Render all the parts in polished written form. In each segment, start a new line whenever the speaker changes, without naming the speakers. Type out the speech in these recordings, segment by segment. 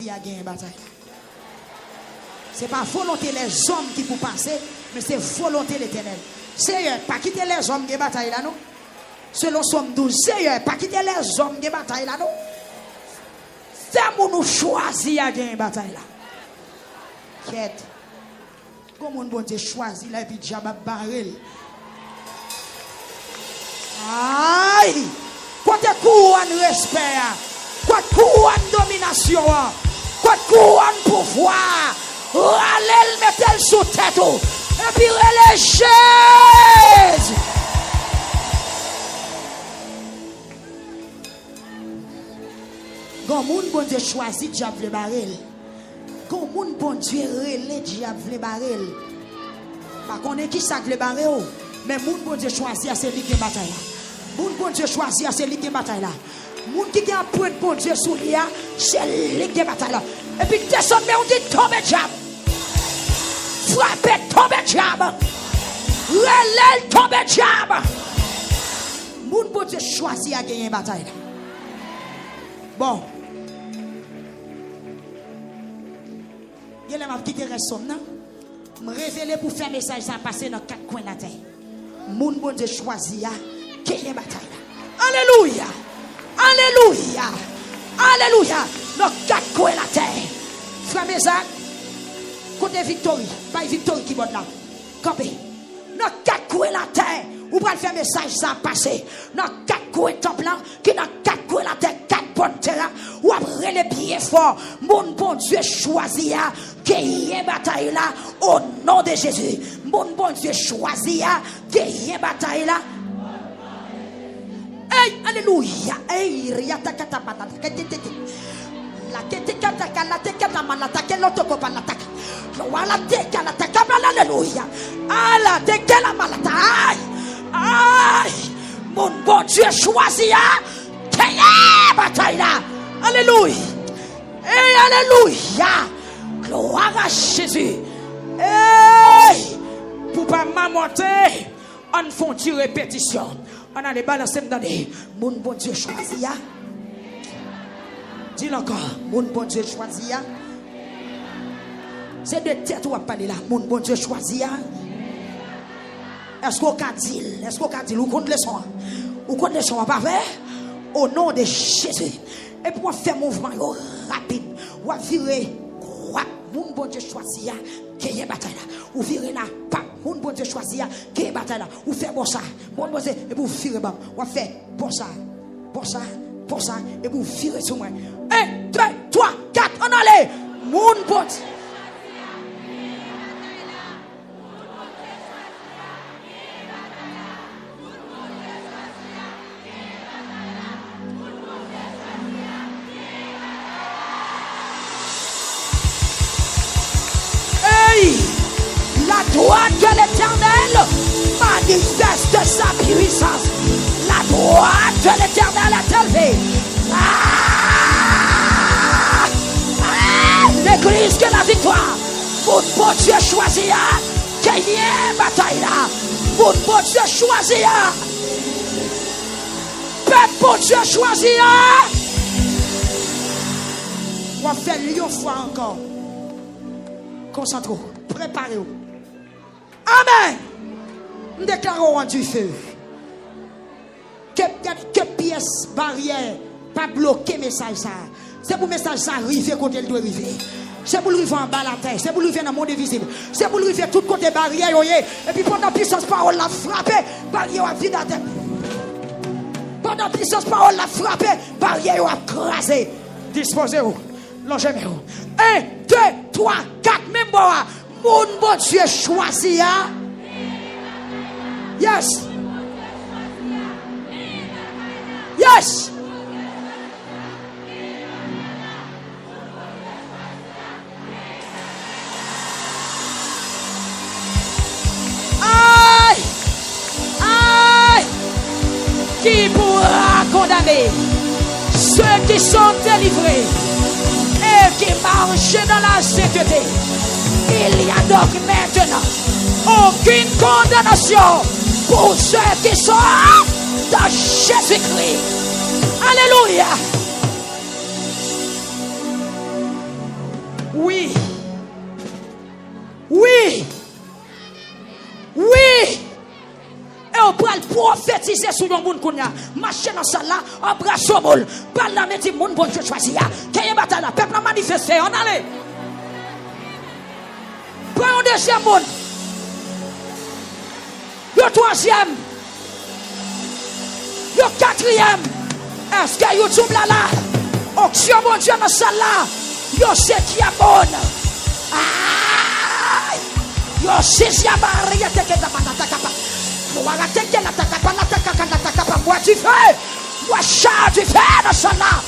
Il y a une bataille. Ce n'est pas volonté des hommes qui pour passer, mais c'est volonté de l'Éternel. Seigneur, pas quitter les hommes qui bataillent là, non? Selon Somme 12, Seigneur, pas quitter les hommes qui bataillent là, non? Fais-moi nous choisir à gagner une bataille là. Quête. Comment bon Dieu choisit là et puis diable barrel. Aïe! Quoi de couronne respect, quoi de couronne domination, quoi de couronne pouvoir. Râlez, mettez-le sous tête et puis relâchez. Quand moun bon Dieu choisit diable le barrel. Quand moun bon Dieu relève diable le barrel. Pas qu'on est qui ça le barrel, mais moun bon Dieu choisit à celui qui bataille. Moun bon Dieu choisit à celui qui bataille là. Moun qui a point bon Dieu sous lui, c'est lui qui bataille là. Et puis descend mais on dit tombe diable. Frappez tombe diable. Relève tombe diable. Moun bon Dieu choisit à gagner une bataille là. Bon. Je vais quitter le reste. Je me révéler pour faire message ça passer dans 4 coins de la terre. Moun bon Dieu choisit à gagner une bataille là. Alléluia. Alléluia. Alléluia. Dans 4 coins de la terre. Frère Mézac, côté victoire, pas victoire qui bonne là. Campé. Dans 4 coins de la terre, vous pouvez faire message ça passer. Dans 4 coins de temple là, qui dans 4 coins de la terre, 4 bonnes terres, ou après les pieds forts, mon bon Dieu choisit à gagner bataille là au nom de Jésus. Mon bon Dieu choisit à gagner bataille là. Hey, alléluia. Hey, riata kata patata. La kete kata kala te kata malata keloto ko palata. Wala te kala te kabala alléluia. Ala te kala malata. Aïe. Mon bon Dieu choisit à gagner bataille là. Alléluia. Hey, alléluia. Gloire à Jésus. Hey. Pour pas m'amonter, on fait une répétition. On a des balances dans les. Mon bon Dieu choisit. Dis-le encore. Mon bon Dieu choisit. C'est de tête où on parle là. Mon bon Dieu choisit. Est-ce qu'on a dit? Est-ce qu'on a dit? Ou qu'on le son? Ou qu'on le son? Pas vrai? Au nom de Jésus. Et pour faire mouvement rapide. Ou virer. Mon bon Dieu choisit. Qu'il y ait bataille là. Ou virer là. Mon bon Dieu choisit. Qu'il y ait bataille là. Ou faire bon ça. Mon bon Dieu. Et pour virer bam. Ou faire bon ça. Bon ça. Pour ça, et vous virez sur moi. 1, 2, 3, 4, on allait. Mon bon Dieu. Hey, la droite de l'Éternel manifeste sa puissance. La droite de l'Éternel est élevée. L'église qui a la victoire. Mon bon Dieu choisit à gagner bataille là. Mon bon Dieu choisit à. Peuple bon Dieu choisit à. On va faire une fois encore. Concentrez-vous. Préparez-vous. Amen. Nous déclarons du feu. Que pièce barrière pas bloquer message ça. C'est pour message ça arriver quand il doit arriver. C'est pour arriver en bas la terre, c'est pour arriver dans le monde invisible. C'est pour arriver tout côté barrière et puis pendant puissance parole la frapper, barrière a vide à terre. Pendant puissance parole la frapper, barrière a crasé. Disposez-vous. Longez-vous. 1, 2, 3, 4 même bois. Mon bon Dieu choisit. Yes. Yes. Aïe. Aïe. Qui pourra condamner ceux qui sont délivrés et qui marchent dans la sainteté? Il y a donc maintenant aucune condamnation pour ceux qui sont dans Jésus-Christ. Alléluia. Oui. Oui. Oui. Et on peut prophétiser sur le monde qu'on a. Marcher dans ça là, embrasse au bol. Parle la médit, monde bon Dieu choisi. Qu'il y ait bataille là, peuple a manifesté. On allait. Prends un deuxième monde. Le troisième. Le quatrième. Est-ce que YouTube là là? Auction mon Dieu dans ça là. Yo septième monde. Aïe. Yo sixième barrière. Moi tu fais, moi chat tu fais dans ça là.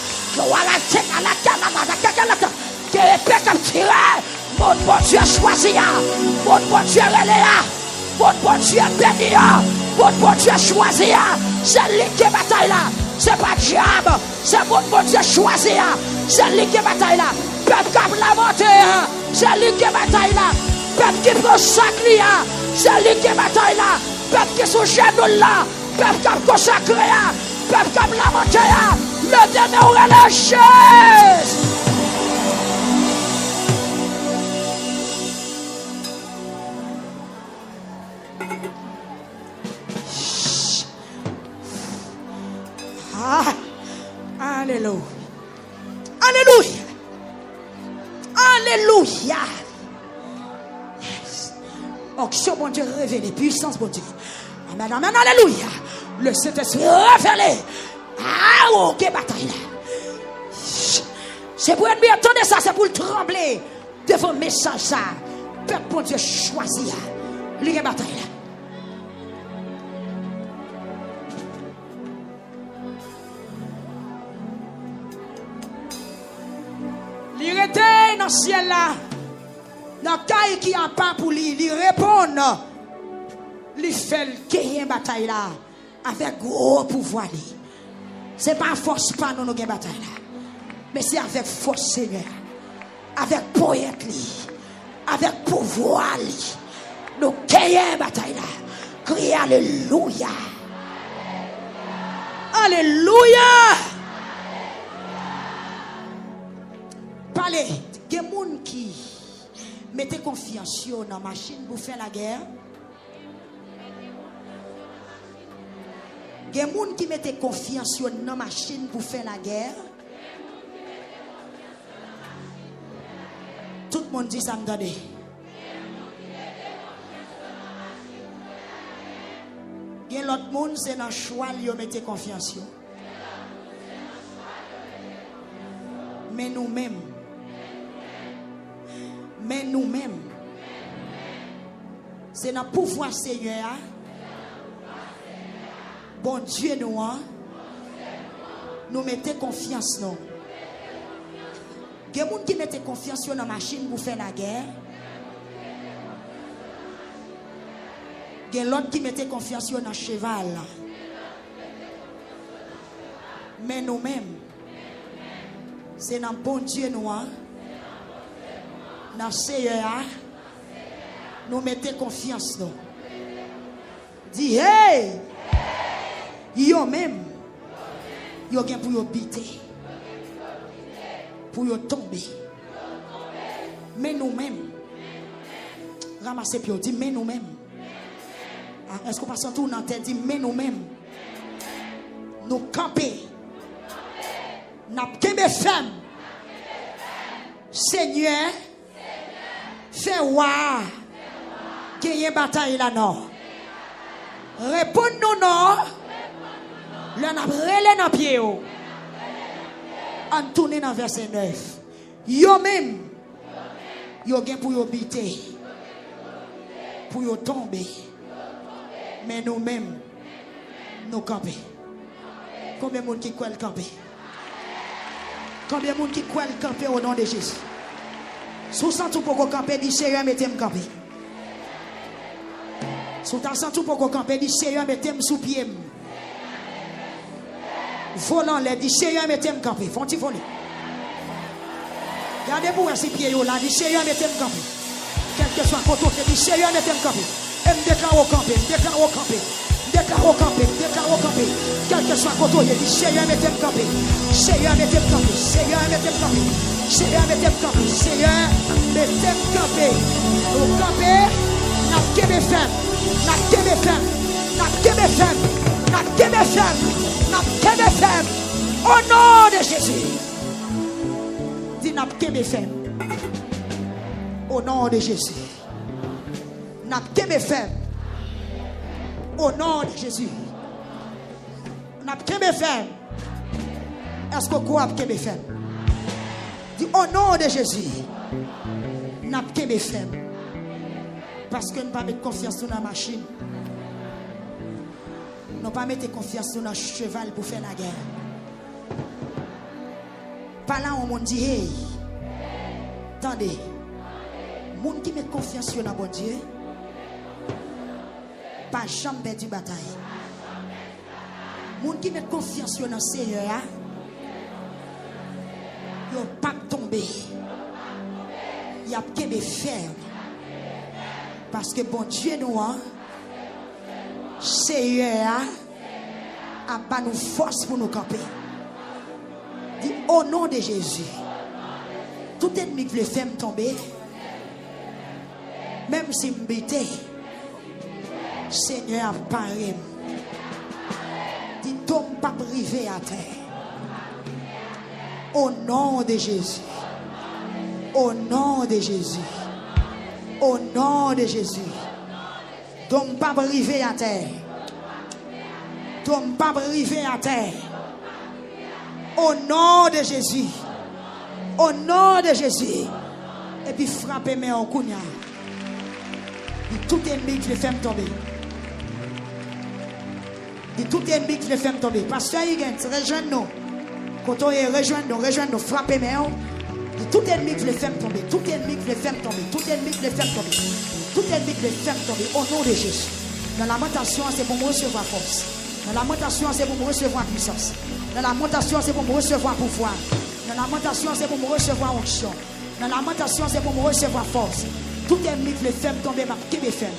Mon bon Dieu choisi, mon bon Dieu reléa, mon bon Dieu béni, mon bon Dieu choisi. C'est lui qui bataille là, c'est pas diable, c'est mon bon Dieu choisi. C'est lui qui bataille là, peuple qui la montée, c'est lui qui bataille là, peuple qui prend sac là, c'est lui qui bataille là, peuple qui sous genou là. Peuple qui a consacré, peuple qui a la montée, le dernier relâché. Ah, alléluia. Alléluia. Alléluia. Yes. Onction, mon Dieu, révélé. Puissance, mon Dieu. Amen, amen, alléluia. Le Saint-Esprit révélé. Ah, ok, bataille là. C'est pour ennemi, attendez ça, c'est pour le trembler devant le message ça. Peuple, bon Dieu, choisi. Il y a bataille là. Il était dans le ciel là. Dans le cas qui a pas pour lui, il répond. Il fait une bataille là avec gros pouvoir. Ce n'est pas force pas nous une bataille là. Mais c'est avec force Seigneur. Avec poète avec pouvoir. Nous gagnons une bataille là. Criez alléluia. Alléluia. Parlez. Il y a des gens qui mettent confiance dans la machine pour faire la guerre. Il y a des gens qui mettent confiance dans la machine pour faire la guerre. Tout le monde dit ça, regardez. Il y a l'autre monde, c'est dans le choix, ils mettent confiance. Mais nous-mêmes, c'est dans le pouvoir Seigneur. Bon Dieu, nous mettons confiance. Il y a des gens qui mettent confiance dans la machine pour faire la guerre. Il y a l'autre qui mettent confiance dans le cheval. Mais nous-mêmes, c'est dans bon Dieu, dans le Seigneur, nous mettons confiance. Dis, hey! Yo même, yo gen pour yo biter, pour yo tomber. Mais nous-mêmes, ramassez puis dit mais nous-mêmes. Est-ce qu'on passe tout dans la tête dit mais nous-mêmes, nous camper, n'a kembe femme, Seigneur, fais voir qu'il y a une bataille là non. Réponds-nous non. Le n'a relé dans pied. On tourne dans verset 9. Yo même. Yo gen pour yo biter. Pour yo tomber. Mais nous-mêmes, nous camper. Combien de monde qui croit le camper? Combien de monde qui croit le camper au nom de Jésus? Sous ça tout pour camper, dit Seigneur, mettez-moi camper. Sous ça tout pour camper, dit Seigneur, mettez-moi sous pied. Volant les dit Seigneur mettez-moi camper. Font-ils voler? Regardez-vous ces pieds là, dit Seigneur mettez-moi camper. Quel que soit le côté, dit Seigneur mettez-moi camper. Et me déclare au camper, déclare au camper. Déclare au camper, déclare au camper. Quel que soit le côté, dit Seigneur mettez-moi camper. Seigneur mettez-moi camper. Seigneur mettez-moi camper. Seigneur, mettez-moi camper. Seigneur, mettez-moi camper. Nous camper, nous kebe femme. Nous kebe femme. Nous kebe femme. Nous kebe femme. Nous kebe femme. Au nom de Jésus. Dis nous kebe femme. Au nom de Jésus. Nous kebe femme. Au nom de Jésus. Nous kebe femme. Est-ce que vous croyez que je dis au nom de Jésus, nous avons fait. Parce que nous ne pas mettre confiance dans la machine. Nous ne pas mettre confiance dans le cheval pour faire la guerre. Par là, on dit, hey, attendez, les gens qui mettent confiance dans bon Dieu, pas jamais perdu bataille. Les gens qui mettent confiance dans le Seigneur, ils n'ont pas tombé. Il y a que des fermes. Parce que bon Dieu nous a, Seigneur a pas nous force pour nous camper. Dit au nom de Jésus, tout ennemi qui veut faire tomber, même si je m'bite, Seigneur a parlé. Dit tombe pas privé à terre. Au nom de Jésus. Au nom de Jésus. Au nom de Jésus. Donc pas briver à terre. Donc pas briver à terre. Au nom de Jésus. Au nom de Jésus. Et puis frappez mes en kounya. Tout ennemi qui le fait tomber. Tout ennemi qui le fait tomber. Pasteur Higgins, rejoins-nous. Quand on est rejoindre, frapper mes hanches. Tout ennemi qui le fait tomber. Tout ennemi qui le fait tomber. Tout ennemi qui le fait tomber. Tout ennemi qui le fait tomber. Au nom de Jésus. Dans la montation, c'est pour me recevoir force. Dans la montation, c'est pour me recevoir puissance. Dans la montation, c'est pour me recevoir pouvoir. Dans la montation, c'est pour me recevoir onction. Dans la montation, c'est pour me recevoir force. Tout ennemi qui le fait tomber, ma kebe fait.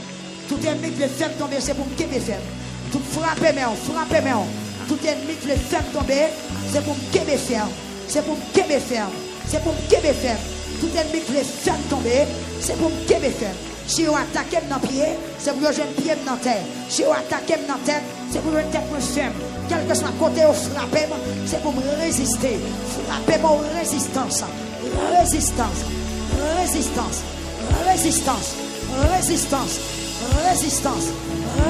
Tout ennemi qui le fait tomber, c'est pour me kebe faire. Tout frapper mes hanches, frapper mes hanches. Tout ennemi qui le fait tomber, c'est pour me kebe faire. C'est pour me kebe faire. C'est pour me kebe faire. Tout ennemi qui le fait tomber, c'est pour me kebe faire. Si vous attaquez dans le pied, c'est pour que je ne pied dans la terre. Si vous attaquez dans la tête, c'est pour que je ne tête me ferme. Quel que soit le côté où frappez, c'est pour me résister. Frappez-moi résistance. Résistance. Résistance. Résistance. Résistance. Résistance.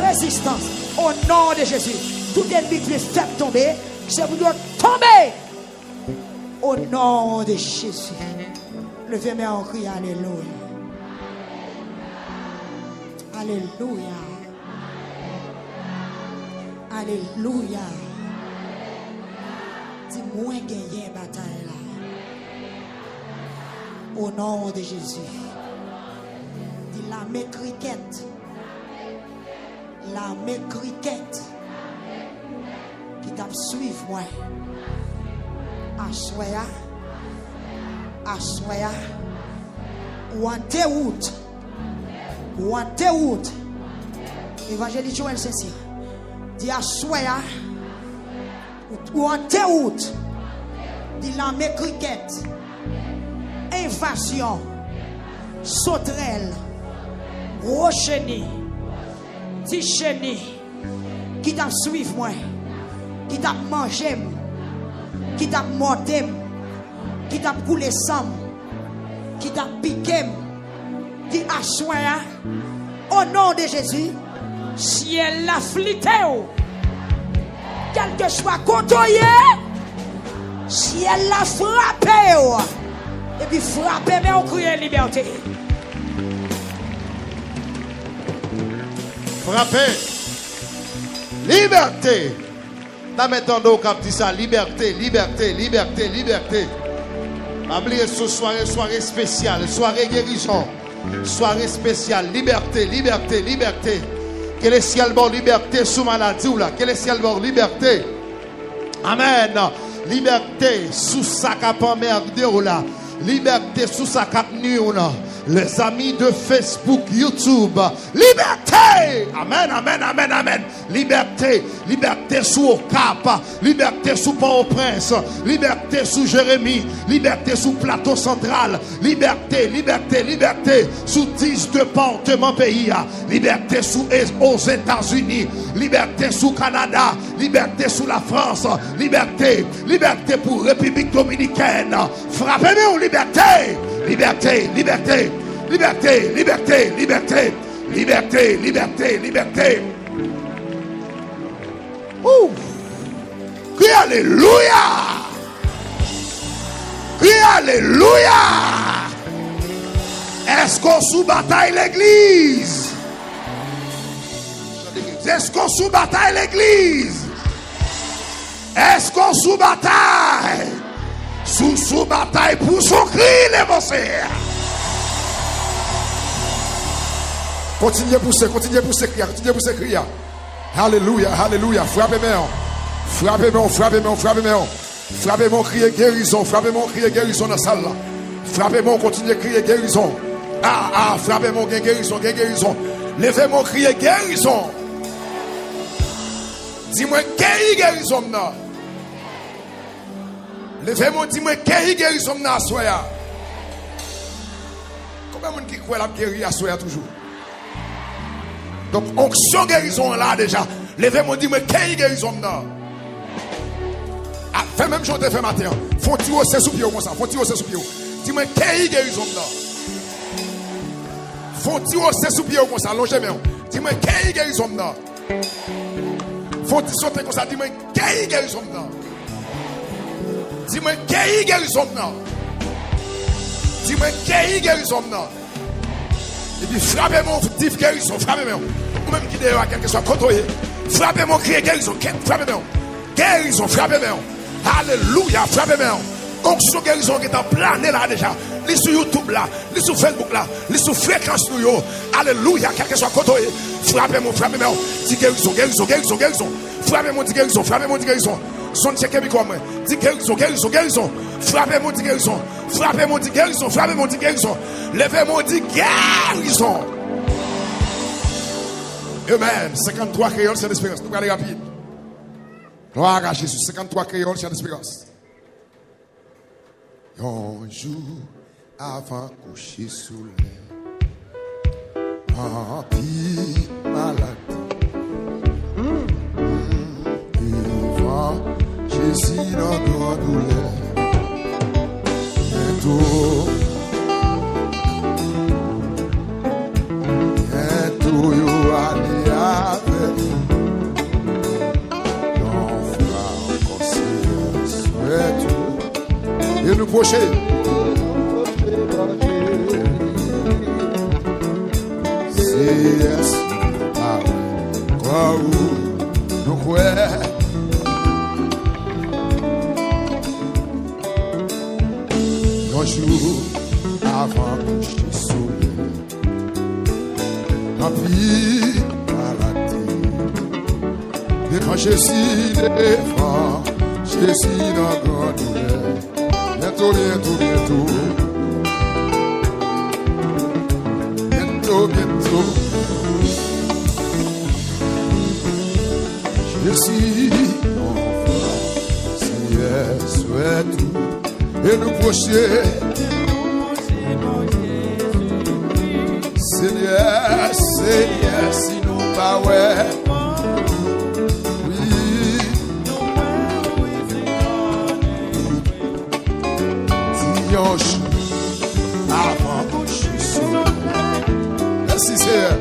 Résistance. Au nom de Jésus. Tout ennemi qui le fait tomber, c'est pour que tomber. Au nom de Jésus. Levez-moi en cri. Alléluia. Alléluia. Alléluia. Dis-moi gagner une bataille là. Au nom de Jésus. Dis l'armée cricket. L'armée cricket. Qui t'a suivi moi. Assoya. Assoya. Wantewood. Wantewood. Évangéliste Joël Saint-Cyr. Dit Assoya. Wantewood. Dit l'armée cricket. Invasion. Sauterelle. Rocheni. Ticheni. Qui t'a suivi moi. Qui t'a mangé. Qui t'a morté. Qui t'a coulé sang. Qui t'a piqué. Dit Assoya. Au nom de Jésus. Si elle l'a flité. Quel que soit côtoyé. Si elle l'a frappé. Et puis frappez, mais on crie liberté.
Frappez. Liberté. Dans maintenant, on dit ça. Liberté, liberté, liberté, liberté. Oubliez ce soirée, soirée spéciale, soirée guérison, soirée spéciale, liberté, liberté, liberté. Que le ciel bon liberté sous maladie ou là. Que le ciel bon liberté. Amen. Liberté sous sa cap emmerdé ou là. Liberté sous sa cap nuit ou là. les amis de Facebook, YouTube. Liberté! Amen, amen, amen, amen. Liberté, liberté sous au Cap, liberté sous Port-au-Prince, liberté sous Jérémie, liberté sous Plateau Central, liberté, liberté, liberté sous 10 départements pays, liberté sous aux États-Unis, liberté sous Canada, liberté sous la France, liberté, liberté pour République Dominicaine. Frappez-nous, liberté, liberté, liberté, liberté, liberté, liberté, liberté, liberté, liberté. Ouh! Crie alléluia! Crie alléluia! Est-ce qu'on sous bataille l'église? Est-ce qu'on sous bataille l'église? Est-ce qu'on sous bataille? Sous bataille pour son cri, les monseigneurs.
Continuez pousser, crier, continuez pousser, crier. Alléluia, alléluia. Frappez-moi, frappez-moi, frappez-moi, frappez-moi. Frappez-moi, crier guérison, frappez-moi, crier guérison dans la salle là. Frappez-moi, continuez crier guérison. Frappez-moi, guérison, guérison. Levez-moi, crier guérison. Dis-moi, quelle guérison là? Levez-moi, dis-moi, quelle guérison là, soya? Combien de monde qui croit la guérir à soya toujours? Donc, onction guérison là déjà. Levez-moi, dis-moi, quelle guérison là? Fais même chose de fait matin. Faut-il hausser sous pied comme ça? Faut-il hausser sous pied? Dis-moi, quelle guérison là? Faut-il hausser sous pied comme ça? Longez bien. Dis-moi, quelle guérison là? Faut-il sauter comme ça? Dis-moi, quelle guérison là? Dis-moi, quelle guérison là? Dis-moi, quelle guérison là? Et puis frappez-moi, dites guérison, frappez-moi. Ou même qui d'ailleurs, quelque soit contrôlé. Frappez-moi, criez guérison, frappez-moi. Guérison, frappez-moi. Alléluia, frappez-moi. Onction guérison qui est en plané là déjà. Li sur YouTube là, li sur Facebook là, li sur fréquence nous yo. Alléluia, quelque soit contrôlé. Frappez-moi, frappez-moi. Dis guérison, guérison, guérison, guérison. Frappez-moi, dis guérison, frappez-moi, dis guérison. Son check mi comme moi. Dis guérison, guérison, guérison. Frappez-moi, dis guérison. Frappez-moi, dis guérison, frappez-moi, dis guérison. Levez-moi, dis guérison. Amen. 53 créoles, c'est l'espérance. Nous allons aller rapide. Gloire à Jésus. 53 créoles, c'est l'espérance. Un jour avant coucher sous l'air, en pis maladie, devant Jésus dans grande douleur, bientôt, yo allez avec nous, non frère, conseiller, souhaite, et nous procher. Yes, quoi où nous croyons. Un jour avant coucher sous la vie maladie, et quand Jésus défend, Jésus dans grande douleur, bientôt, bientôt, bientôt. Bientôt, je suis enfant, si souhaite et nous procher. Seigneur, Seigneur, si nous pas ouais, oui, Dios, avant que je suis. Merci Seigneur.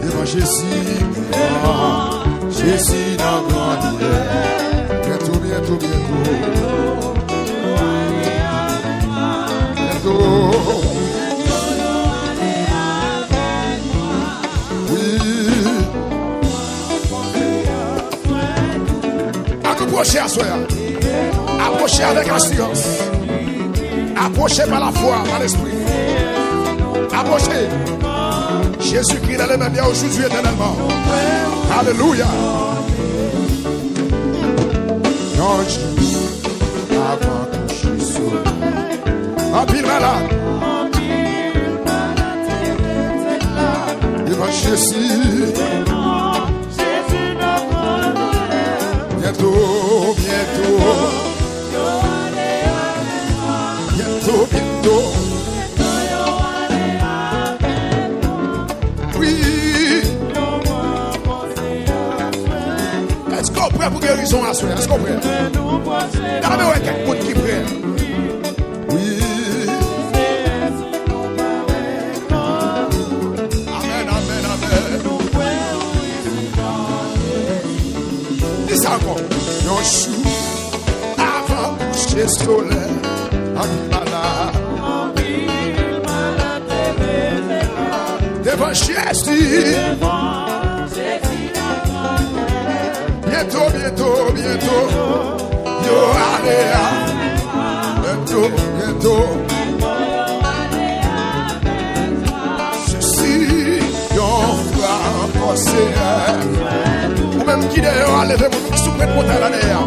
Devant Jésus, Jésus dans grande douleur. Bientôt, bientôt, bientôt. Bientôt. Oui. Approchez à soi. Approchez avec assurance. Approchez par la foi, par l'esprit. Approchez. Jésus-Christ est le même hier, aujourd'hui, éternellement. Alléluia. Non, avant que je sois. En pile malade. Devant Jésus. Bientôt, bientôt. Bientôt, bientôt. Oui. Est-ce qu'on est prêt pour guérison à soi? Est-ce qu'on est prêt? Regardez, ouais, quelqu'un qui est prêt. Oui. Amen, amen, amen. Dis ça encore. Un chou avant coucher soleil. En malade. Devant Jésus. Bientôt, bientôt, bientôt. Yo, allez, bientôt, bientôt. Je suis ton frère conseiller. Ou même qui d'ailleurs a levé mon souprette pour la l'air.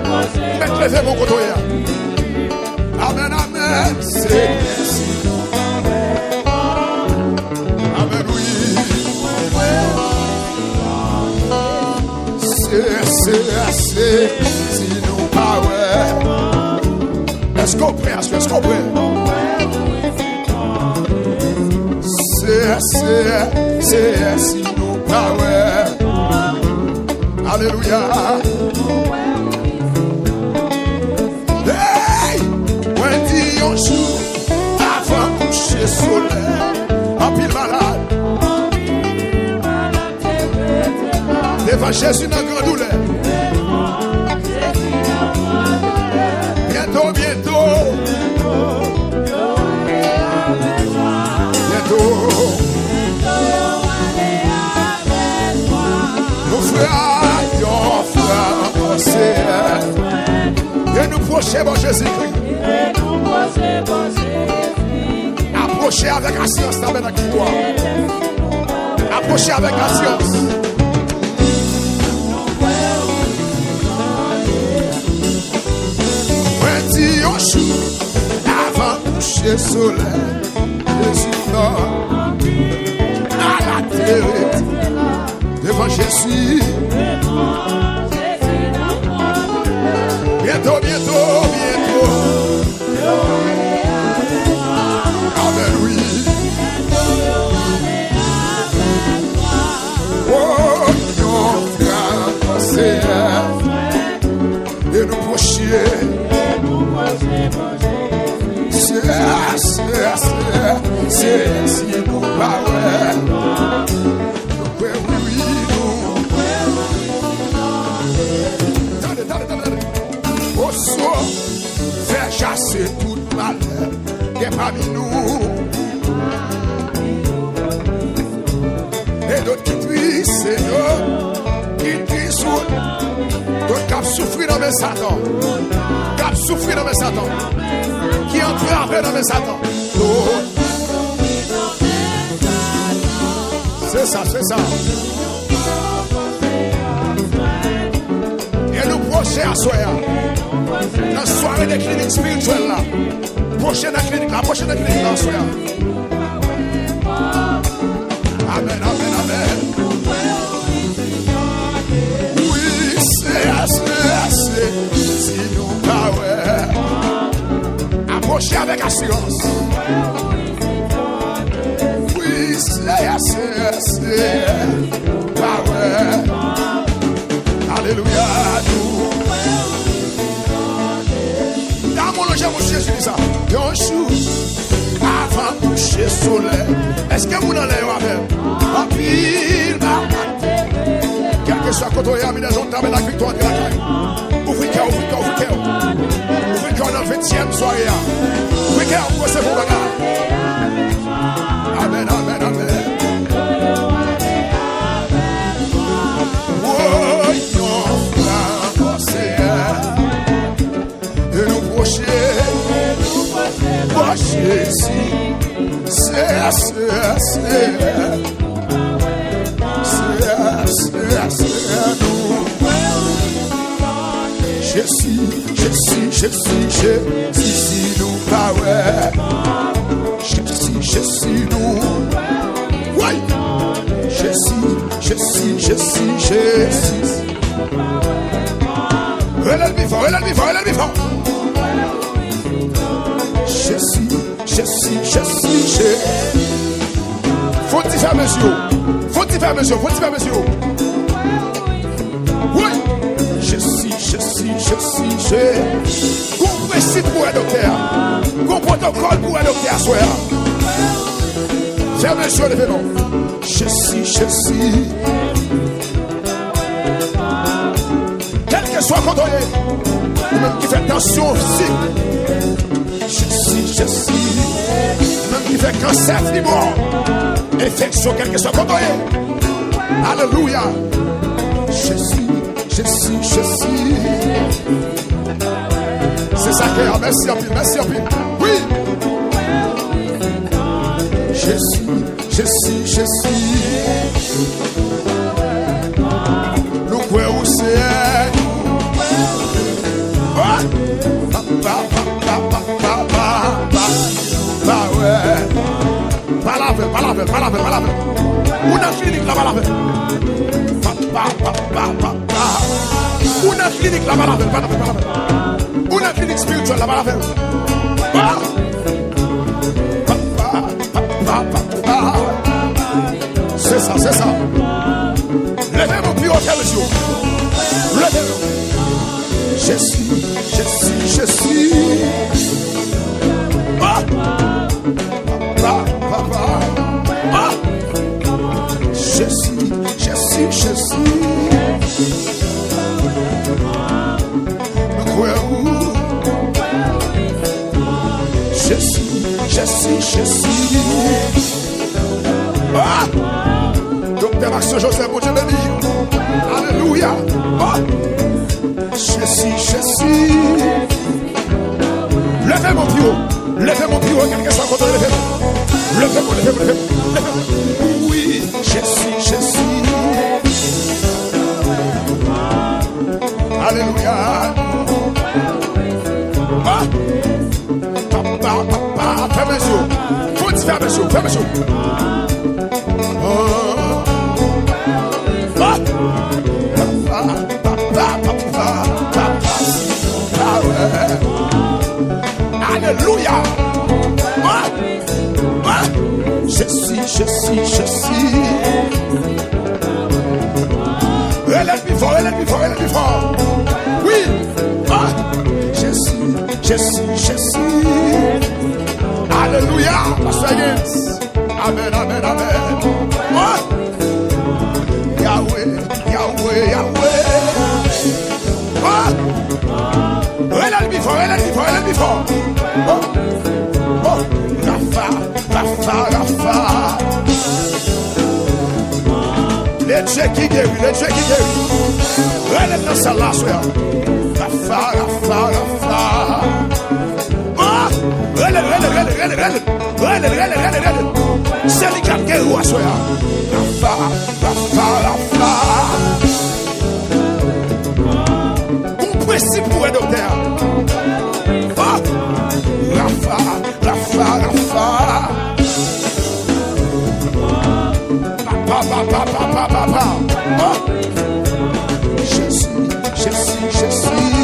Mettre levé mon côté. Amen, amen. C'est ainsi. Amen, oui. C'est si nous pas ouais. Est-ce qu'on prie? Est-ce qu'on prie? C'est si nous pas ouais. Alléluia. Hey! Wendy, on joue avant coucher soleil. En pile malade. Devant Jésus dans grande douleur. Bientôt, bientôt. Bientôt. Nos frères, et nous procher bon Jésus-Christ. Approchez avec assurance dans la victoire. Approchez avec assurance. On joue avant coucher soleil. Jésus à la terre devant Jésus. Bientôt, bientôt, bientôt. Amen, oui. Oh, non, frère, et nous procher. C'est si nous parlons. Nous pouvons nous. Au soir, faire chasser toute malheur qui est parmi nous. Et d'autres qui crient, Seigneur, qui crient sous. D'autres qui souffrent dans mes Satan. Qui souffrent dans mes Satan. Qui entrave dans mes Satan. C'est ça, c'est ça. Et nous prochains à soir. La soirée des cliniques spirituelles là. Prochaine clinique, la prochaine clinique là, soir. Amen, amen, amen. Oui, c'est si nous parlons. Approchez avec assurance. Oui, c'est parole. Alléluia. Dans mon logement, mon Jésus dit ça. Un jour, avant de coucher soleil. Est-ce que vous n'en avez pas même? En pile, quel que soit quand on est à la zone, la victoire de la caille. Ouvrez cœur, ouvrez cœur, ouvrez cœur. Ouvrez cœur dans la 20e soirée. Ouvrez cœur, vous recevez vos bagages. Amen, amen, amen. Oh, non, frère, et nous procher. Jésus, c'est nous. Jésus, nous, power. fort. Je suis. Faut-il faire mesure? Faut-il faire mesure? Oui. Je suis. Qu'on principe pour un docteur. Qu'on protocole pour un docteur, soir. Faire mesure, levez-nous. Je suis. Quel que soit contrôlé, ou même qui fait tension physique. Je suis. Même qui fait cancer, fibrome, infection, quel que soit contrôlé. Alléluia. Je suis. C'est ça que merci en pile. Oui. Je suis. Nous croyons au ciel. Pas la veille. Ou dans la clinique là-bas la veille. Ou dans la clinique là-bas la veille. Ou dans la clinique spirituelle là-bas la veille. C'est ça. Levez-vous plus haut que le jour. Levez-vous. Je suis. Je suis. Je suis. Docteur Action Joseph, mon Dieu béni. Alléluia. Je suis. Levez mon pied. Quelqu'un soit content, levez-moi. Oui, je suis. Alléluia. Papa, fais mes yeux. Faut faire mes yeux. Alléluia. Je suis. Elle est plus fort. Oui. Je suis. Alléluia. Amen. Yahweh. Elle est plus fort. Rafa. Le Dieu qui guérit. Elle est dans sa lasse. Rafa. C'est lui qui a guéri. Rafa. Bon principe pour un docteur. Rafa. Papa. Je suis.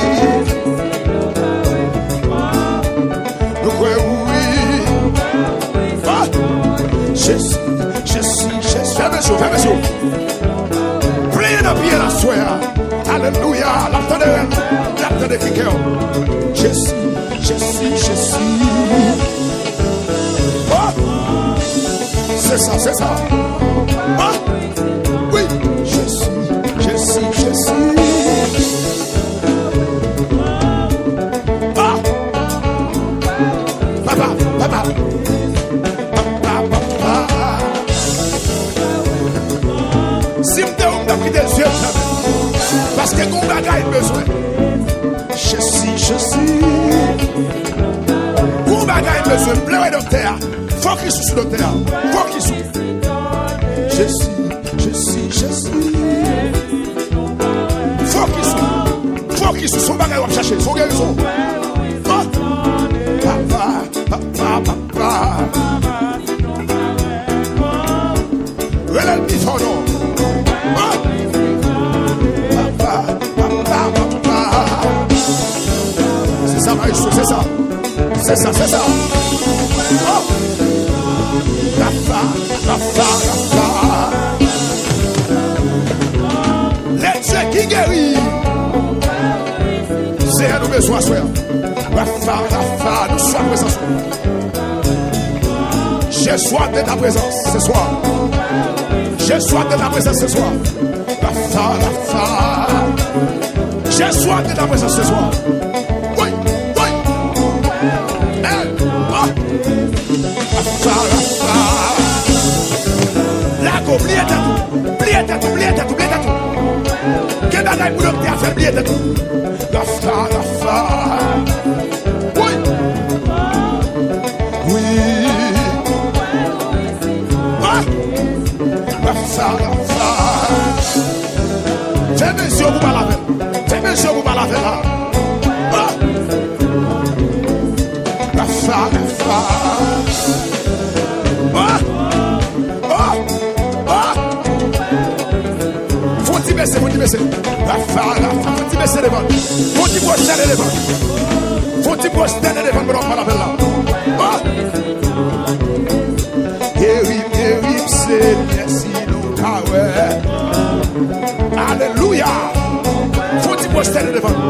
Nous croyons oui. Je suis. Fais mes yeux. Priez dans pied la soeur. Alléluia. L'acte de quelqu'un. Je suis. C'est ça. Oui, je suis. Papa. Si vous avez pris des yeux, parce que mon bagage a besoin. Je suis. Mon bagage a besoin. Pleurez docteur. Faut qu'il soit docteur. Je suis. Faut qu'il soit son bagage à chercher, son guérison. Papa. Elle est le fort, non? Papa. c'est ça, c'est ça. Oh. Rafa, Rafa, Rafa. Les dieux qui guérit. C'est un nous besoin, soeur. Rafa, Rafa, nous sommes présents. J'ai soif de ta présence ce soir. J'ai soif de ta présence ce soir. Rafa, Rafa. J'ai soif de ta présence ce soir. Oui, oui. Rafa, Rafa. La go, pliez tout. Pliez tout, pliez tout, pliez tout. Quelle bataille pour l'opter à faire plier tout. Rafa, Rafa. Oui. Oui. Rafa, Rafa. Fais mes yeux pour la faire. Fais mes yeux pour la faire. Rafa, Rafa. Faut-il baisser, faut-il baisser. Rafa, Rafa, faut-il baisser les vents. Faut-il prosterner les vents. Faut-il prosterner les vents pour la faire là. Guéri, c'est merci, nous, alléluia. Faut-il prosterner les vents.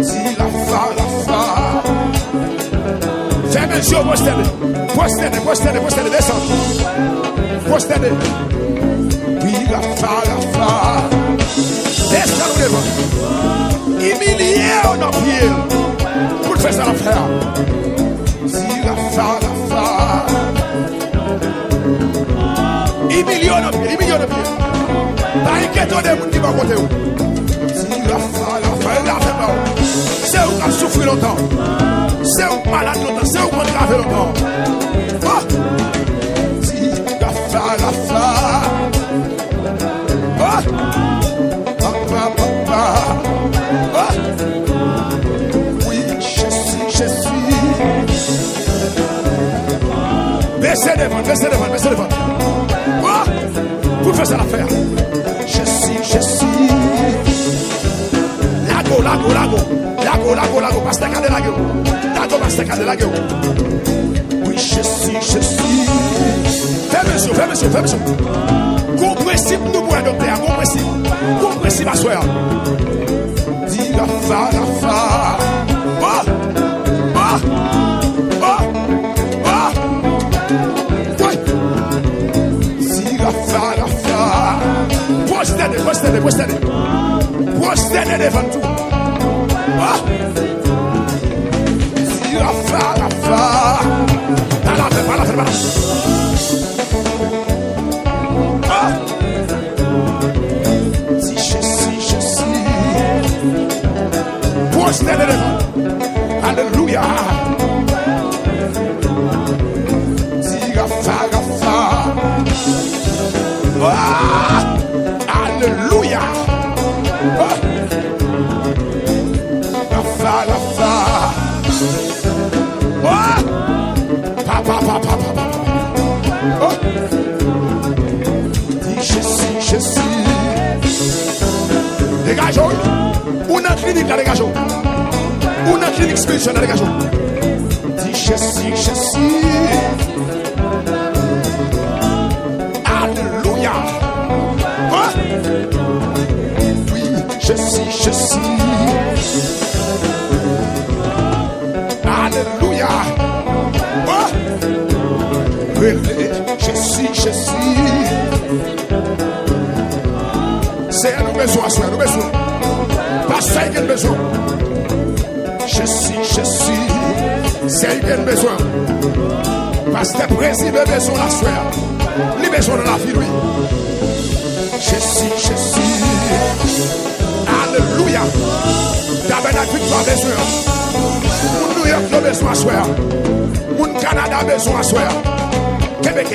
Si la fa. Fais mes yeux prosterner, descends. Prosterner. Oui, la fa. Descends le devant. Humilié au nom pied. Pour faire ça la frère. Si la fa. Humilié au nom pied. Pas inquiétant des gens qui vont côté. Si la fa. C'est où qu'on souffre longtemps. C'est où malade longtemps. C'est où qu'on grave longtemps. Si la fa. Oui, je suis. Baissez devant. Pour faire ça l'affaire. Je suis. Lago. Pastèque de lago. Oui, je suis. Fais monsieur. Compressible, nous pouvons adopter. Compressible, ma soeur. Dis la fa. Si la fa. Prosterne devant tout. Si la fa. Pas la faire. Si je suis. Prosterne devant. Alléluia. Si la fa. Alléluia. Rafa. Papa. Je suis. Dégageons. Une clinique là, dégageons. Une clinique spirituelle là, dégageons. Dis je suis. Alléluia. Oui, je suis. Alléluia. Je suis. C'est un besoin. Pas ça qu'il a besoin. Je suis. C'est qu'il a besoin. Parce que le président a besoin de la soeur. Il a besoin de la vie, lui. Je suis. Alléluia. Tabernacle victoire besoin. Mon New York a besoin de soeur. Mon Canada a besoin de soeur. Québec.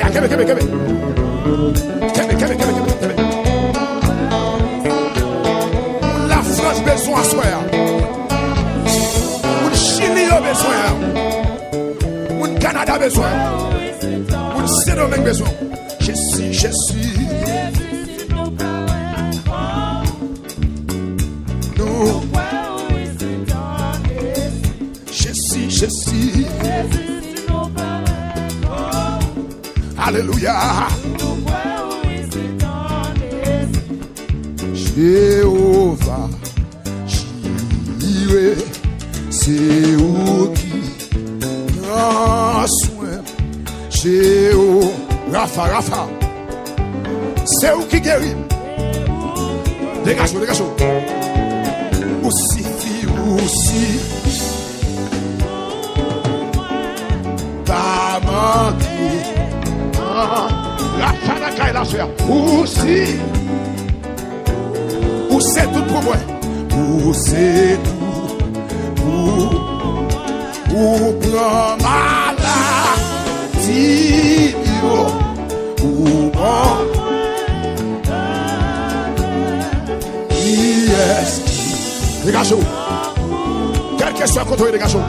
La France a besoin de soeur. Mon Chili a besoin. Mon Canada a besoin. Mon Saint-Domingue a besoin. Je suis. Nous. Je suis. aussi. Alléluia. Jéhovah, Jireh, c'est où qui prend soin. Jéhovah, Rapha, c'est où qui guérit. Dégage-moi. Aussi. Pas manquer. La fanaka et la soeur. Aussi. Où c'est tout pour moi. Où c'est tout. Où prend maladie. Où prend. Yes. Dégage-vous. Quelle question contre vous, dégage-vous.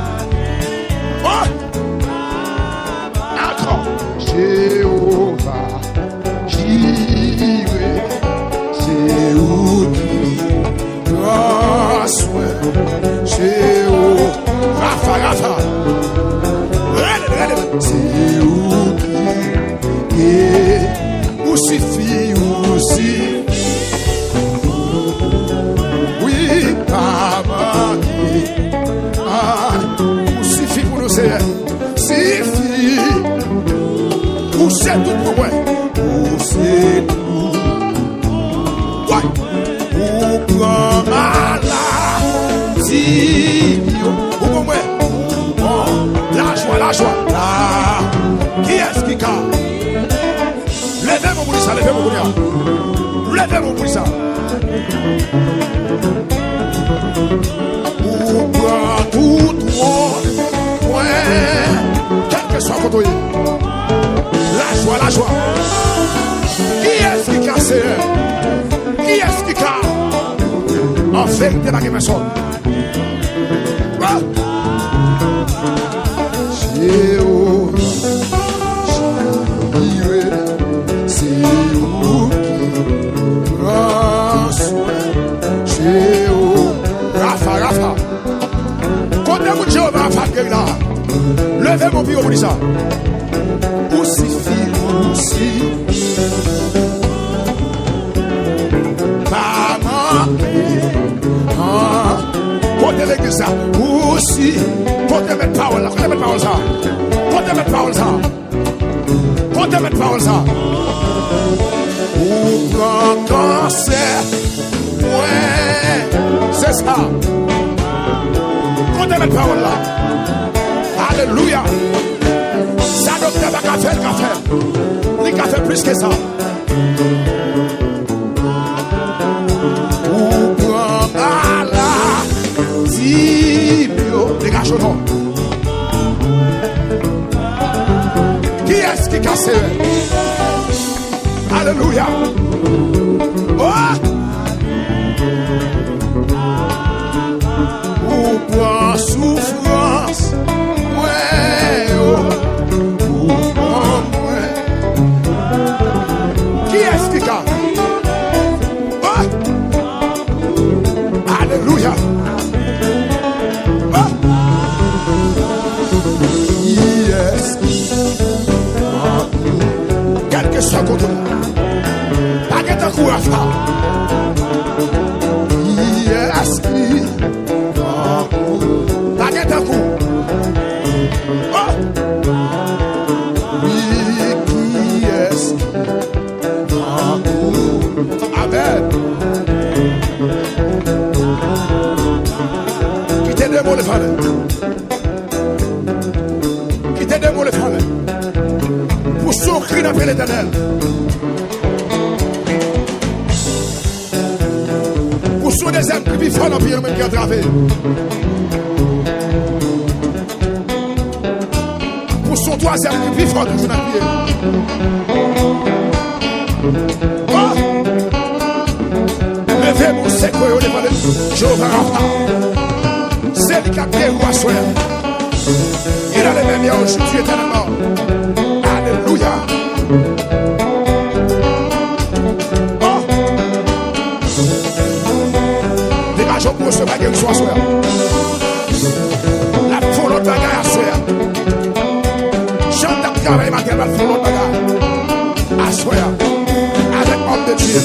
Oh! Encore. Jéhovah, Jireh, c'est où qui prend soin. Jéhovah, Rapha. C'est où qui est. Où suffit, aussi. Suffit pour nous, c'est suffit. Où c'est tout pour moi? Où c'est tout? Ouais. Où prend maladie? Où pour moi? La joie. Là. Qui est-ce qui a? Levez mon boulissa, levez mon boulissa. Où prend tout monde? Ouais. Quel que soit côté. La joie. Qui est-ce qui casse? Qui est-ce qui casse? En vérité, la personne. Jéhovah, Jireh, c'est où qui prend soin. Jéhovah, Rapha. Quand vous Jéhovah, Rapha, levez mon pied au bout de ça. Aussi. Pas manquer. Côté l'église, aussi. Côté mettre parole là. Côté mettre parole ça. Ou prend cancer. Ouais. C'est ça. Côté mettre parole là. Alléluia. Ça docteur va faire. Il a fait plus que ça. Ou prend maladie. Dégage-toi. Qui est-ce qui casse? Alléluia. Oh! Ou prend souffrance. Ouais. Ou prend moins. Qui est-ce qui casse? Oh! Alléluia. Quelque soit contre nous. Pas de coup à faire. Yes, pas de coup. Oh! Oui, qui est-ce? Amen. Quittez des mots de famille. Pour son cri d'après l'Éternel. Pour son des âmes qui vivent dans le pays qui a traversé. Pour son troisième qui vivent toujours dans le pays. Levez mon séquoia, Jéhovah Rapha. C'est le cap de roi soir. Il a les mêmes yeux aujourd'hui éternellement. Alléluia. Oh. Dégage pour ce bagage soit soir. La foule de bagage à soir. travail matériel pour l'autre bagage. Assoya. Avec homme de Dieu.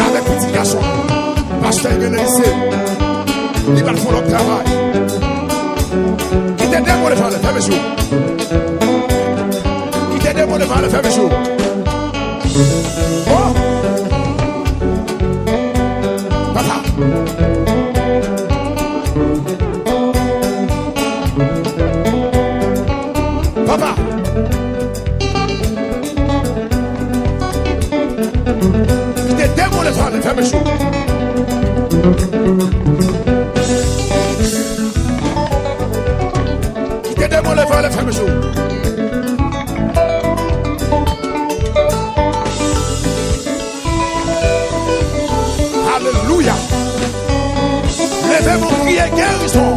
Avec petit garçon. Pasteur Guénéissé. Il va faire l'autre travail. Qui t'aide pour le faire le faire jour. Qui t'aide pour le faire le faire jour. Oh. Papa. Papa. Qui t'aide pour le faire le faire jour. Qui t'aide pour le faire le faire jour. Alléluia. Levez mon prière guérison.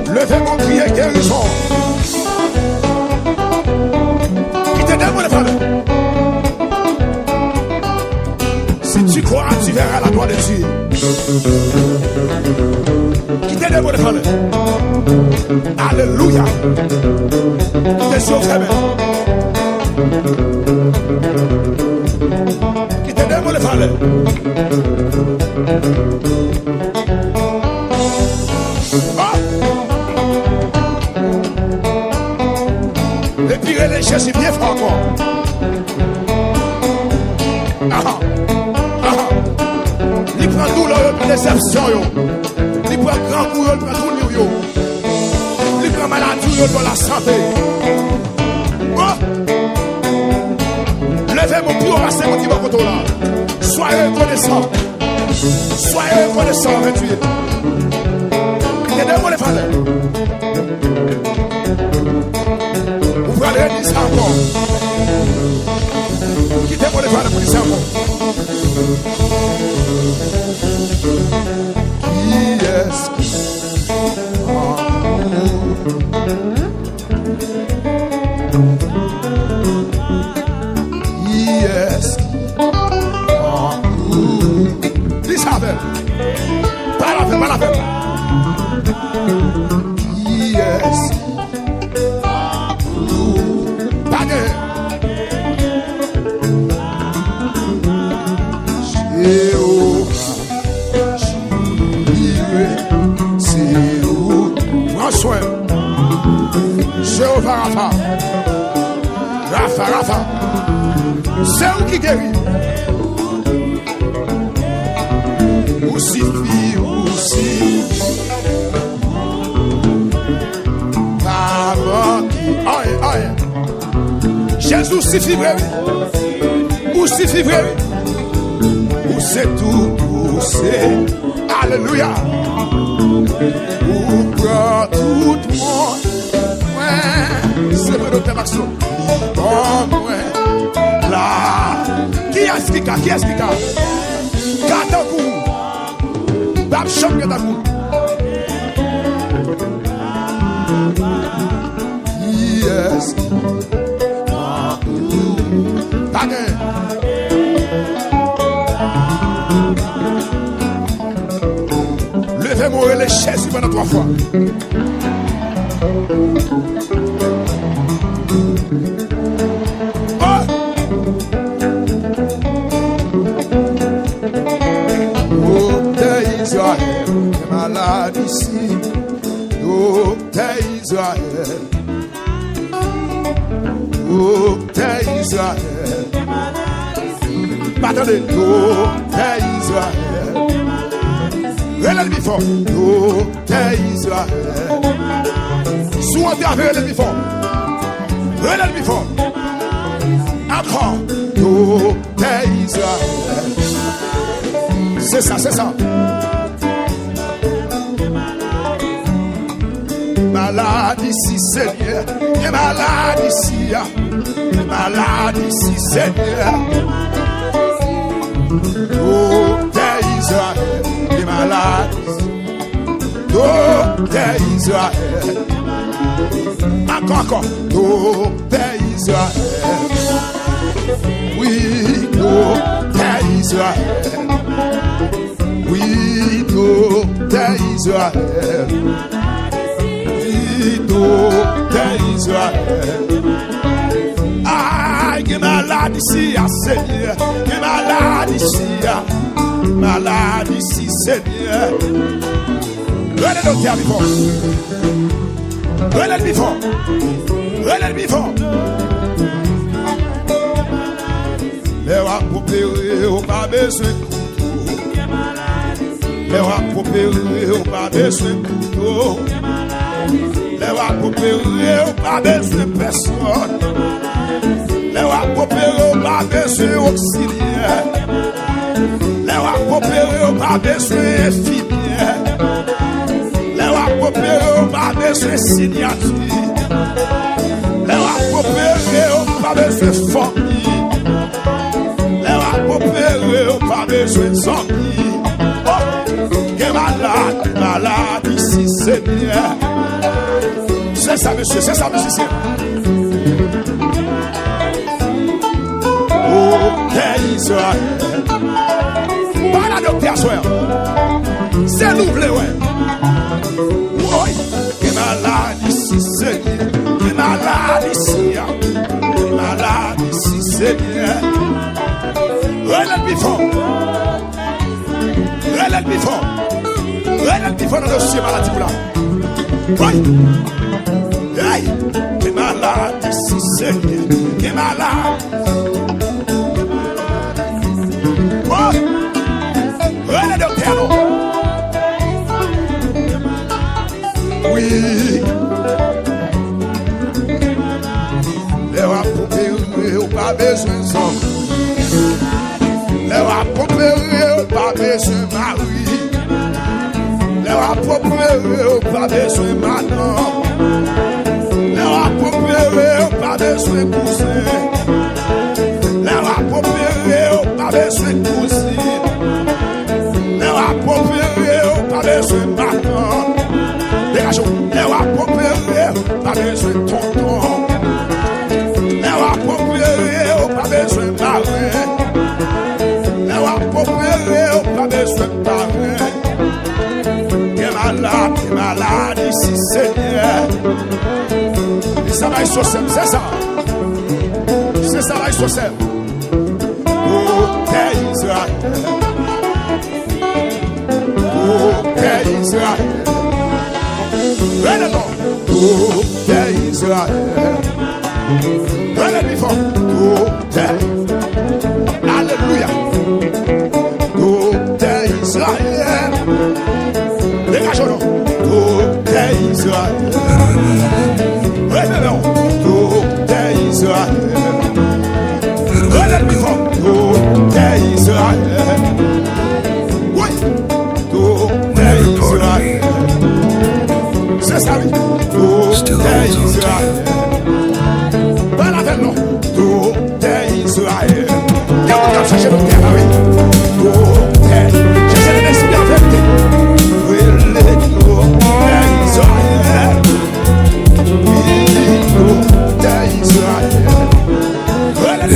Levez mon prière guérison. Qui te donne le frère. Si tu crois, tu verras la gloire de Dieu. Qui te donne le frère. Alléluia. Qui te sauve, frère. Qui te donne le frère. Et puis les chercher bien fort encore. Il prend douleur de déception. Il prend grand coup, il prend tout le. Il prend maladie pour la santé. Levez mon pied au bassin, mon petit bateau là. Soyez reconnaissants. Soyez reconnaissants avec Dieu. Aidez-moi les frères. Vous prenez ça encore. Quittez-moi les frères pour dire ça encore. Yes. Yes. Dis ça avec. Pas la peine, pas la peine. Yes. Pagé. Prends soin. Jéhovah Rapha. Rapha, Rapha. C'est où qui guérit. Aussi vie, aussi. Aïe, aïe. Jésus suffit vrai. Ou suffit vrai. Ou c'est tout, ou c'est. Alléluia. Ou prend tout le monde. Ouais. C'est vrai de tes actions. Bon, ouais. Là. Qui est-ce qui a? Qui est-ce qui a? Katakou. Bab Chok Katakou. Yes. Pagé. Levez-moi les chaises pendant 3 fois. Oh. Oh, t'es Israël, t'es malade ici. Oh, t'es Israël. Oh, t'es Israël. Attendez. Oh, t'es Israël. Relève le fort. Oh, t'es Israël. Souvent t'es avec relève le fort. Relève le fort. Encore. Oh, t'es Israël. C'est ça, c'est ça. Malade ici, Seigneur. Et malade ici. Malade ici, Seigneur. Oh, t'es Israël. Et malade ici. Oh, t'es Israël. Encore, encore. Oh, t'es Israël. Oui, oh, t'es Israël. Oui, oh, t'es Israël. Oui, docteur Israël. Aïe, qui malade ici, Seigneur. Qui malade ici, malade ici, Seigneur. Relève le docteur vivant. Relève vivant. Relève vivant. Les rois opérés, on pas besoin de couteau. Les rois opérés, on pas besoin de couteau. Les rois opérés, on pas besoin de personne. Les rois opérés, on pas besoin d'auxiliaire. Les rois opérés, on pas besoin d'infirmière. Les rois opérés, on pas besoin de signature. Les rois opérés, on pas besoin de famille. Les rois opérés, on pas besoin de zombies. Oh, malade ici, Seigneur. C'est ça, monsieur, c'est Oh, Israël. Pas la docteur, soeur. C'est l'ouvre, ouais. Oui, qui malade ici, Seigneur. Qui malade ici, malade ici, Seigneur. Relève bifon. Relève bifon. Relève bifon dans le dossier maladie là. Oui. Hey, qui malade ici, Seigneur. Qui malade. Oh, relève docteur non. Oui. Les rois opérés, on pas besoin de sang. Les rois opérés, on pas besoin de mari. Les rois opérés, on pas besoin de madame. Les rois opérés, on pas besoin de cousin. Les rois opérés, on pas besoin de cousine. Les rois opérés, on pas besoin de madame. Les rois opérés, pas besoin de tonton. Les rois opérés, pas besoin de parrain. Les rois opérés, pas besoin de parrain. T'es malade ici, Seigneur. Et ça va être social, c'est ça. C'est ça va être social. Oh, Père Israël. Oh, Père Israël. Relève oh, Père Israël. Relève before oh, Père. Alléluia. Oh, Père Israël. Dégage-le. Oh, Père Israël. Relève oh, Père Israël. Relève before oh, Père Israël. Oui. Oh, Père Israël. C'est ça, oui. Tout est Israël. Pas la veille, non. Tout est Israël. Quand vous cherchez le terre, oui. Tout est. Cherchez l'esprit en vérité. Oui, tout est Israël. Oui, tout est Israël.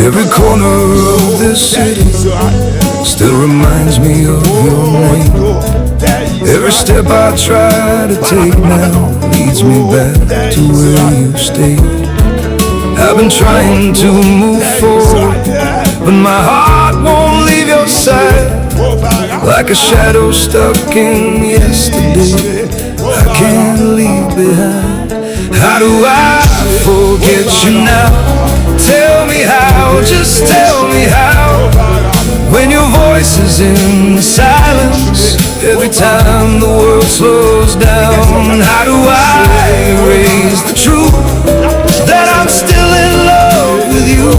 Every corner of this city still reminds me of your name. Every step I try to take now leads me back to where you stayed. I've been trying to move forward, but my heart won't leave your side. Like a shadow stuck in yesterday, I can't leave behind. How do I forget you now? Tell me how, just tell me how. When your voice is in the silence, every time the world slows down, how do I erase the truth that I'm still in love with you?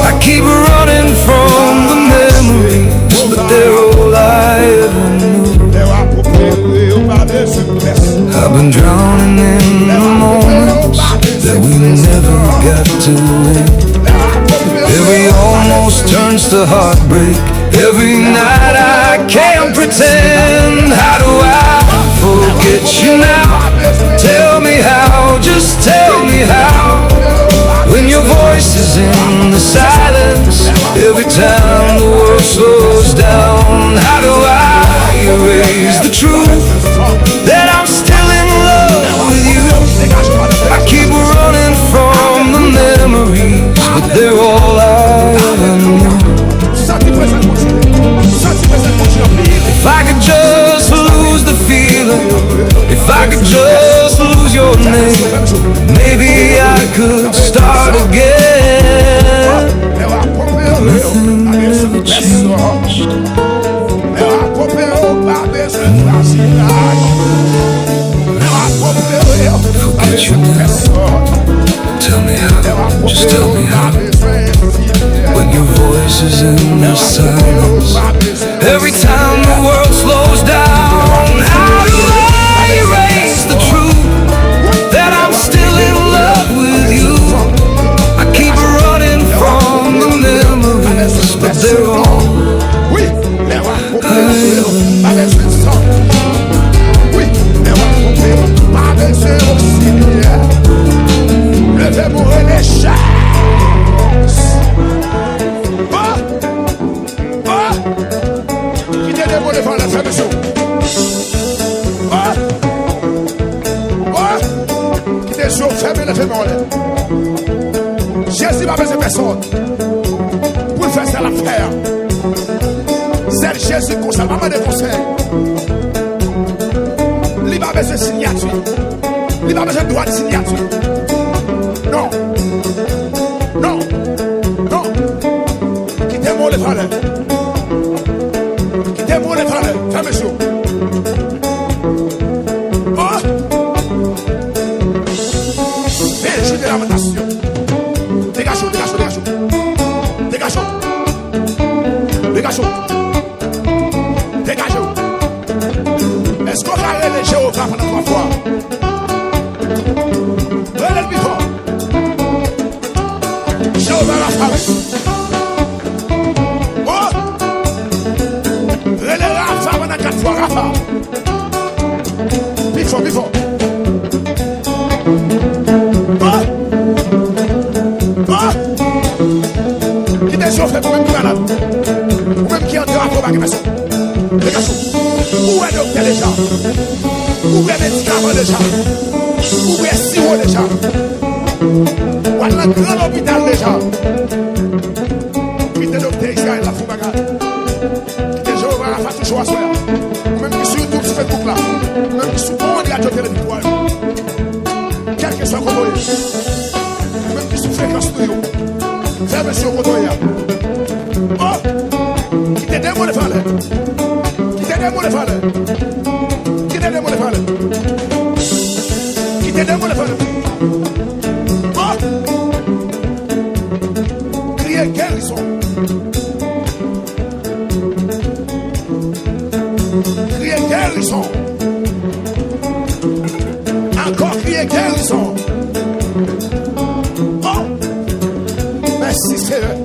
I keep running from the memories, but they're all I ever knew. I've been drowning in the moments that we never got to end. Every almost turns to heartbreak. Every night I can't pretend. How do I forget you now? Tell me how, just tell me how. When your voice is in the silence, every time the world slows down, how do I erase the truth that I'm still in love with you? maybe I could start again. Nothing ever changed. Forget you now. Tell me how, just tell me how. When your voice is in the silence, every time the world slows down, how do I erase the truth that I'm still in love with you? I keep running from the memories, but they're all
Jésus va besoin de personne pour faire ça l'affaire. C'est Jésus qu'on s'en va des conseils. Il va besoin de signature. Il va besoin de droit de signature. Non. Non. Non. Quittez-moi les valeurs. Quittez-moi les valeurs. Fermez chaud. De lamentation. Dégagez, dégagez, dégagez. Dégagez. Dégagez. Dégagez. Est-ce qu'on va aller les Jéhovah pendant 3 fois? Relève le fort. Jéhovah va frapper. Oh! Relève Rafa pendant 4 fois, Rafa. Bifort, bifort. Fait pour même qui malade, ou même qui est en drapeau par personne. Où est le docteur déjà? Où est le médicament déjà? Où est le sirop déjà? Où est le grand hôpital déjà? Où est le docteur Israël la fou bagarre? Qui est Jéhovah la face toujours à soi? Ou même qui sur tout ce Facebook là? Ou même qui sur tout le monde radio télévision? Quel que soit le côté. Ou même qui sur fréquence studio. Ferme sur le côté. Oh! Qui t'aide moi le faire? Qui t'aide moi le faire? Qui t'aide moi le faire? Qui t'aide moi le faire? Oh! Criez guérison. Criez guérison. Encore criez guérison. Oh! Merci Seigneur.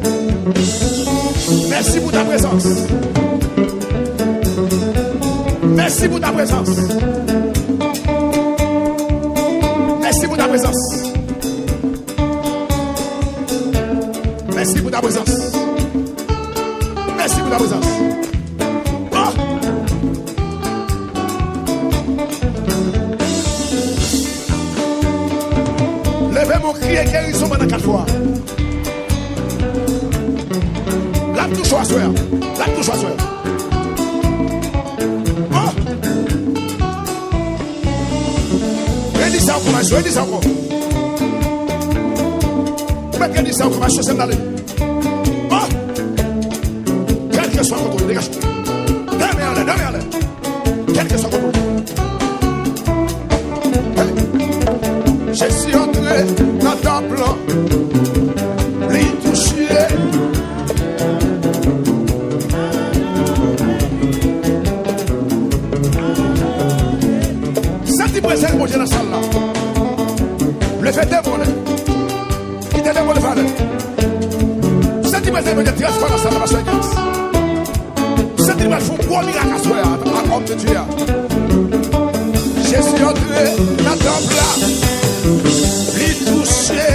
Merci pour ta présence. Merci pour ta présence. Merci pour ta présence. Merci pour ta présence. Merci pour ta présence. Oh! Levez mon cri et guérison pendant 4 fois. La touche à soeur. La touche à soeur. Oh! Redis ça encore, monsieur. Redis ça encore. Mais redis ça encore, monsieur. C'est d'aller. Oh! Quel que soit le contrôle, dégage. Donnez-le. Quel que soit le contrôle. Je suis entré dans ton plan. Les toucher. Présent mon Dieu dans la salle là. Le fait dévoiler. Qui te dévoile le faire. C'est qui présent mon Dieu 13 fois dans la salle de la église. C'est qui va faire un gros miracle à soi à homme de Dieu. Je suis entré dans ton plat. Il touché.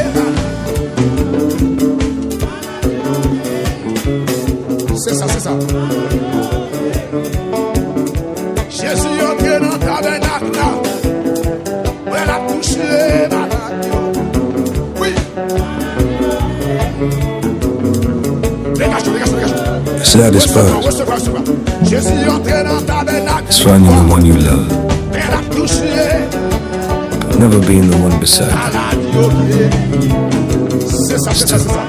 C'est ça, c'est ça. Je suis entré dans ta tabernacle là. Oui.
Satisfied. It's finding the one you love. never been the one beside you.
C'est ça, c'est ça, c'est ça.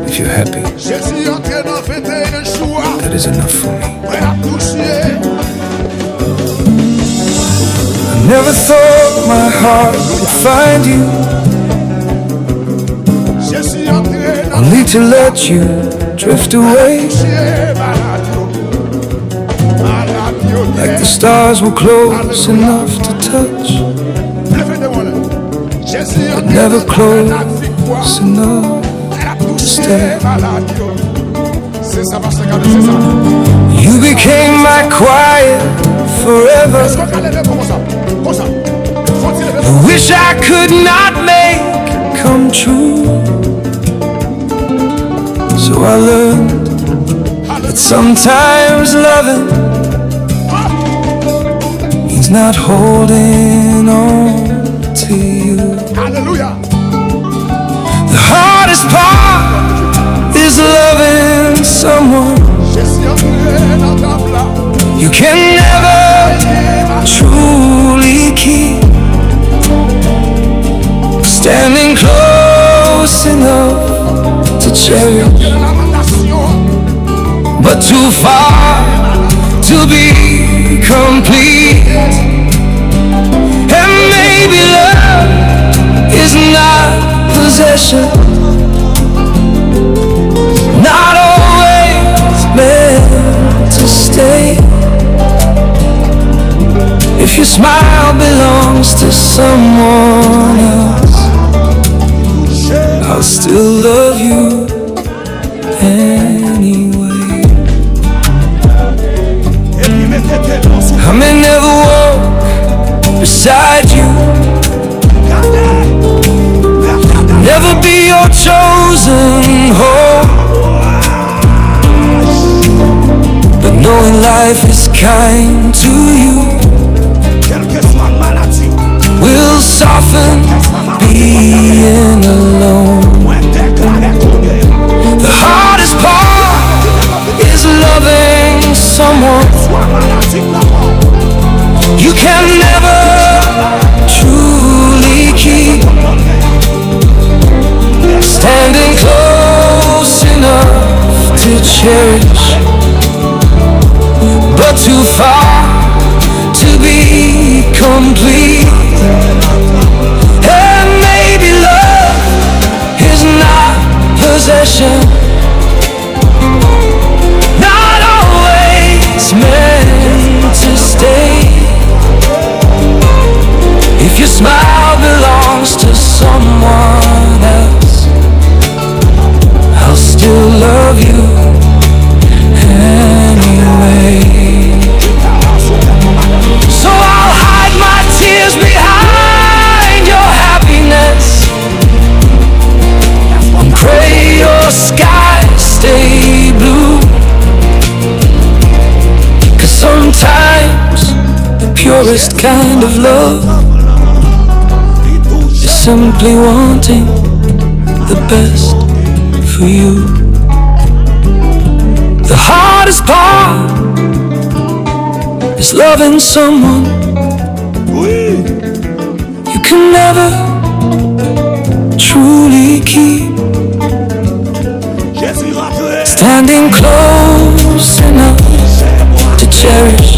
If you're happy,
Jésus entré dans fête de joie.
that is enough for me.
Ouais, à toucher.
I never thought my heart would find you,
Jésus entré dans
only to let you drift away. Like the stars were close enough to touch, but never close enough to stay. You became my quiet forever. The wish I could not make come true. So I learned that sometimes loving means not holding on to you.
Hallelujah.
The hardest part is loving someone you can never truly keep. Standing close enough to cherish, but too far to be complete. And maybe love is not possession, not always meant to stay. If your smile belongs to someone else, I'll still love you anyway. I may never walk beside you, never be your chosen home, but knowing life is kind to you will soften being alone. The hardest part is loving someone you can never truly keep. Standing close enough to cherish, but too far to be complete. And maybe love is not possession, not always meant to stay. If your smile belongs to someone else, I'll still love you anyway. So I'll hide my tears behind your happiness and pray your skies stay blue. 'Cause sometimes the purest kind of love is simply wanting the best for you. The hardest part is loving someone you can never truly keep. Standing close enough to cherish,